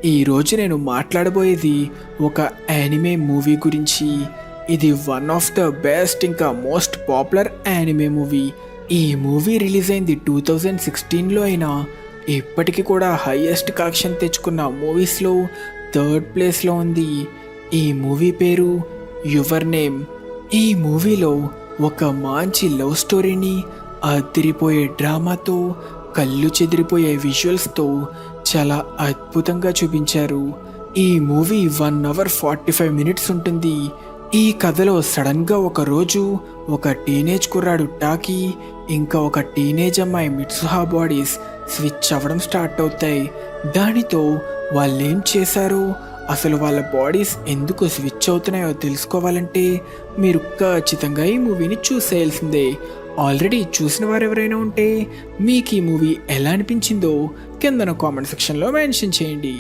ఈరోజు నేను మాట్లాడబోయేది ఒక యానిమే మూవీ గురించి. ఇది వన్ ఆఫ్ ద బెస్ట్ ఇంకా మోస్ట్ పాపులర్ యానిమే మూవీ. ఈ మూవీ రిలీజ్ అయింది 2016లో అయినా ఇప్పటికీ కూడా హైయెస్ట్ కలెక్షన్ తెచ్చుకున్న మూవీస్లో థర్డ్ ప్లేస్లో ఉంది. ఈ మూవీ పేరు యువర్ నేమ్. ఈ మూవీలో ఒక మంచి లవ్ స్టోరీని అదిరిపోయే డ్రామాతో, కళ్ళు చెదిరిపోయే విజువల్స్తో చాలా అద్భుతంగా చూపించారు. ఈ మూవీ 1 hour 45 minutes ఉంటుంది. ఈ కథలో సడన్గా ఒక రోజు ఒక టీనేజ్ కుర్రాడు టాకీ ఇంకా ఒక టీనేజ్ అమ్మాయి మిట్సుహా బాడీస్ స్విచ్ అవ్వడం స్టార్ట్ అవుతాయి. దానితో వాళ్ళేం చేశారో, అసలు వాళ్ళ బాడీస్ ఎందుకు స్విచ్ అవుతున్నాయో తెలుసుకోవాలంటే మీరు ఖచ్చితంగా ఈ మూవీని చూసేయాల్సిందే. ఆల్రెడీ చూసిన వారు ఎవరైనా ఉంటే మీకు ఈ మూవీ ఎలా అనిపించిందో కిందన కామెంట్ సెక్షన్లో మెన్షన్ చేయండి.